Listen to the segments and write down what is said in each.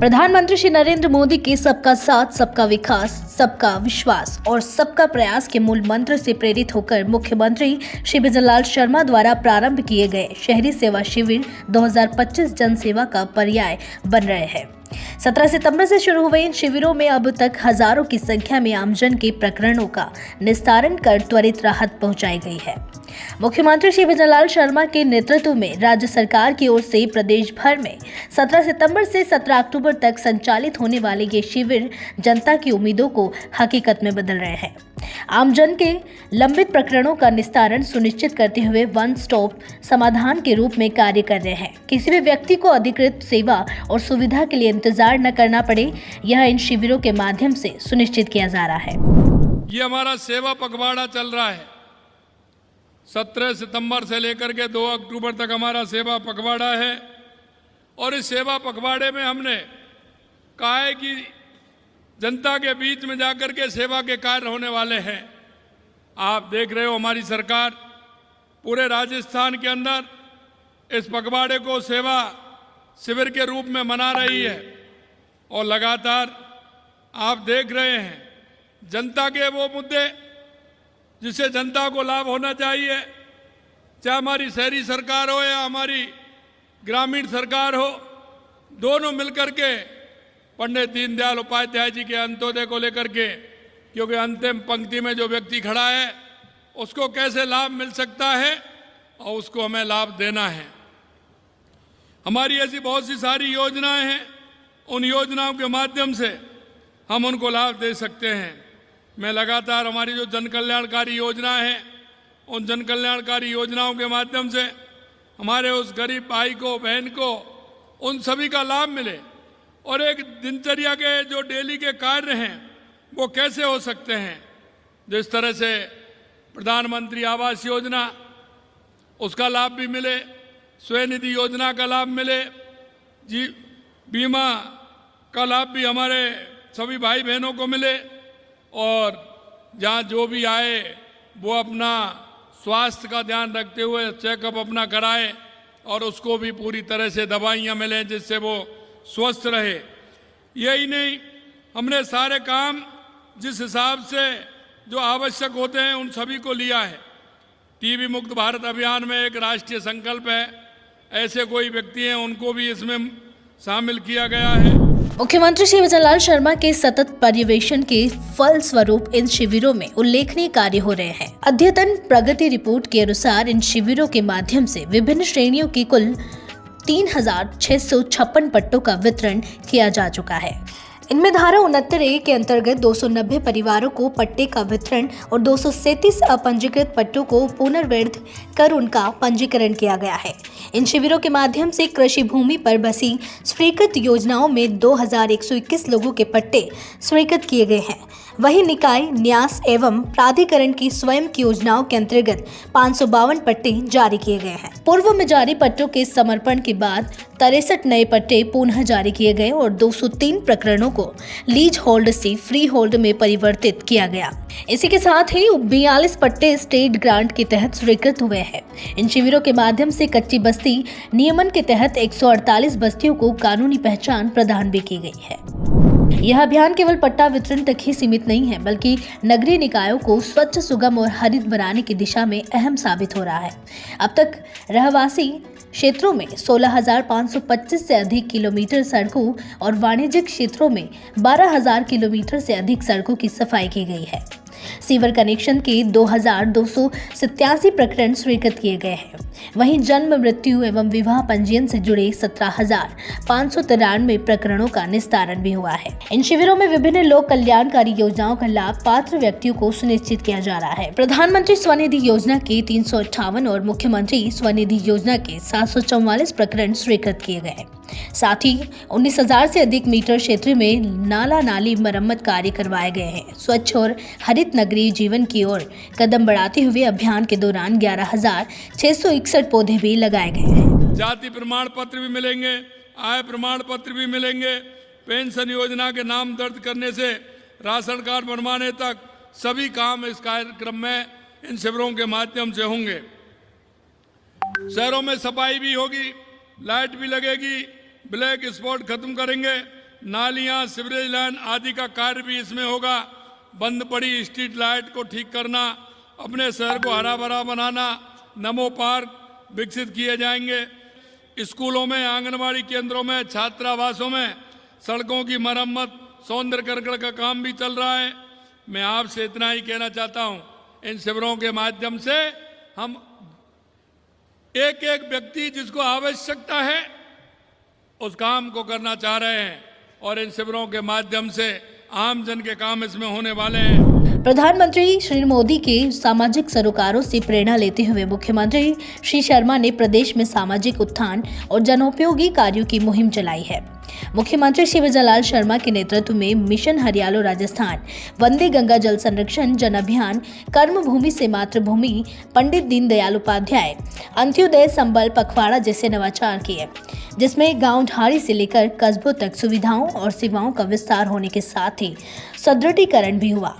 प्रधानमंत्री श्री नरेंद्र मोदी के सबका साथ, सबका विकास, सबका विश्वास और सबका प्रयास के मूल मंत्र से प्रेरित होकर मुख्यमंत्री श्री भजनलाल शर्मा द्वारा प्रारंभ किए गए शहरी सेवा शिविर 2025 जन सेवा का पर्याय बन रहे हैं। 17 सितंबर से शुरू हुए इन शिविरों में अब तक हजारों की संख्या में आमजन के प्रकरणों का निस्तारण कर त्वरित राहत पहुंचाई गई है। मुख्यमंत्री श्री भजनलाल शर्मा के नेतृत्व में राज्य सरकार की ओर से प्रदेश भर में 17 सितंबर से 17 अक्टूबर तक संचालित होने वाले ये शिविर जनता की उम्मीदों को हकीकत में बदल रहे हैं। आमजन के लंबित प्रकरणों का निस्तारण सुनिश्चित करते हुए वन स्टॉप समाधान के रूप में कार्य कर रहे हैं। किसी भी व्यक्ति को अधिकृत सेवा और सुविधा के लिए इंतजार न करना पड़े, यह इन शिविरों के माध्यम से सुनिश्चित किया जा रहा है। ये हमारा सेवा पखवाड़ा चल रहा है। 17 सितंबर से लेकर के 2 अक्टूबर तक हमारा सेवा पखवाड़ा है और इस सेवा पखवाड़े में हमने कहा है कि जनता के बीच में जाकर के सेवा के कार्य होने वाले हैं। आप देख रहे हो हमारी सरकार पूरे राजस्थान के अंदर इस पखवाड़े को सेवा शिविर के रूप में मना रही है और लगातार आप देख रहे हैं जनता के वो मुद्दे जिससे जनता को लाभ होना चाहिए, चाहे हमारी शहरी सरकार हो या हमारी ग्रामीण सरकार हो, दोनों मिलकर के पंडित दीनदयाल उपाध्याय जी के अंत्योदय को लेकर के, क्योंकि अंतिम पंक्ति में जो व्यक्ति खड़ा है उसको कैसे लाभ मिल सकता है और उसको हमें लाभ देना है। हमारी ऐसी बहुत सी सारी योजनाएं हैं, उन योजनाओं के माध्यम से हम उनको लाभ दे सकते हैं। मैं लगातार हमारी जो जन कल्याणकारी योजनाएं हैं उन जन कल्याणकारी योजनाओं के माध्यम से हमारे उस गरीब भाई को, बहन को, उन सभी का लाभ मिले और एक दिनचर्या के जो डेली के कार्य हैं वो कैसे हो सकते हैं। जिस तरह से प्रधानमंत्री आवास योजना उसका लाभ भी मिले, स्वनिधि योजना का लाभ मिले, जी बीमा का लाभ भी हमारे सभी भाई बहनों को मिले और जहाँ जो भी आए वो अपना स्वास्थ्य का ध्यान रखते हुए चेकअप अपना कराए और उसको भी पूरी तरह से दवाइयाँ मिलें जिससे वो स्वस्थ रहे। यही नहीं, हमने सारे काम जिस हिसाब से जो आवश्यक होते हैं उन सभी को लिया है। टीबी मुक्त भारत अभियान में एक राष्ट्रीय संकल्प है, ऐसे कोई व्यक्ति हैं उनको भी इसमें शामिल किया गया है। मुख्यमंत्री श्री भजनलाल शर्मा के सतत पर्यवेक्षण के फल स्वरूप इन शिविरों में उल्लेखनीय कार्य हो रहे हैं। अद्यतन प्रगति रिपोर्ट के अनुसार इन शिविरों के माध्यम से विभिन्न श्रेणियों की कुल 3,656 पट्टों का वितरण किया जा चुका है। इनमें धारा 69A के अंतर्गत 290 परिवारों को पट्टे का वितरण और 237 अपंजीकृत पट्टों को पुनर्वैध कर उनका पंजीकरण किया गया है। इन शिविरों के माध्यम से कृषि भूमि पर बसी स्वीकृत योजनाओं में 2121 लोगों के पट्टे स्वीकृत किए गए हैं। वहीं निकाय, न्यास एवं प्राधिकरण की स्वयं की योजनाओं के अंतर्गत 552 पट्टे जारी किए गए हैं। पूर्व में जारी पट्टों के समर्पण के बाद 63 नए पट्टे पुनः जारी किए गए और 203 प्रकरणों को लीज होल्ड से फ्री होल्ड में परिवर्तित किया गया। इसी के साथ ही 42 पट्टे स्टेट ग्रांट के तहत स्वीकृत हुए हैं। इन शिविरों के माध्यम से कच्ची बस्ती नियमन के तहत 148 बस्तियों को कानूनी पहचान प्रदान भी की गई है। यह अभियान केवल पट्टा वितरण तक ही सीमित नहीं है, बल्कि नगरीय निकायों को स्वच्छ, सुगम और हरित बनाने की दिशा में अहम साबित हो रहा है। अब तक रहवासी क्षेत्रों में 16,525 से अधिक किलोमीटर सड़कों और वाणिज्यिक क्षेत्रों में 12,000 किलोमीटर से अधिक सड़कों की सफाई की गई है। सीवर कनेक्शन के 2,287 प्रकरण स्वीकृत किए गए हैं। वहीं जन्म, मृत्यु एवं विवाह पंजीयन से जुड़े 17,593 प्रकरणों का निस्तारण भी हुआ है। इन शिविरों में विभिन्न लोक कल्याणकारी योजनाओं का लाभ पात्र व्यक्तियों को सुनिश्चित किया जा रहा है। प्रधानमंत्री स्वनिधि योजना के 358 और मुख्यमंत्री स्वनिधि योजना के 744 प्रकरण स्वीकृत किए गए। साथ ही 19,000 से अधिक मीटर क्षेत्र में नाला नाली मरम्मत कार्य करवाए गए हैं। स्वच्छ और हरित नगरीय जीवन की ओर कदम बढ़ाते हुए अभियान के दौरान 11,661 पौधे भी लगाए गए हैं। जाति प्रमाण पत्र भी मिलेंगे, आय प्रमाण पत्र भी मिलेंगे, पेंशन योजना के नाम दर्ज करने से राशन कार्ड बनवाने तक सभी काम इस कार्यक्रम में इन शिविरों के माध्यम से होंगे। शहरों में सफाई भी होगी, लाइट भी लगेगी, ब्लैक स्पॉट खत्म करेंगे, नालियां, सीवरेज लाइन आदि का कार्य भी इसमें होगा। बंद पड़ी स्ट्रीट लाइट को ठीक करना, अपने शहर को हरा भरा बनाना, नमो पार्क विकसित किए जाएंगे। स्कूलों में, आंगनबाड़ी केंद्रों में, छात्रावासों में सड़कों की मरम्मत, सौंदर्यीकरण का काम भी चल रहा है। मैं आपसे इतना ही कहना चाहता हूं, इन शिविरों के माध्यम से हम एक एक व्यक्ति जिसको आवश्यकता है उस काम को करना चाह रहे हैं और इन शिविरों के माध्यम से आम जन के काम इसमें होने वाले हैं। प्रधानमंत्री श्री मोदी के सामाजिक सरोकारों से प्रेरणा लेते हुए मुख्यमंत्री श्री शर्मा ने प्रदेश में सामाजिक उत्थान और जनोपयोगी कार्यों की मुहिम चलाई है। मुख्यमंत्री शिवराज शर्मा के नेतृत्व में मिशन हरियालो राजस्थान, वंदे गंगा जल संरक्षण जन अभियान, कर्म भूमि से मातृभूमि, पंडित दीनदयाल उपाध्याय, अंत्योदय संबल पखवाड़ा जैसे नवाचार किए, जिसमें गांव ढाड़ी से लेकर कस्बों तक सुविधाओं और सेवाओं का विस्तार होने के साथ ही सुदृढ़ीकरण भी हुआ।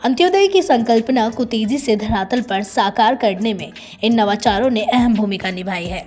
अंत्योदय की संकल्पना को तेजी से धरातल पर साकार करने में इन नवाचारों ने अहम भूमिका निभाई है।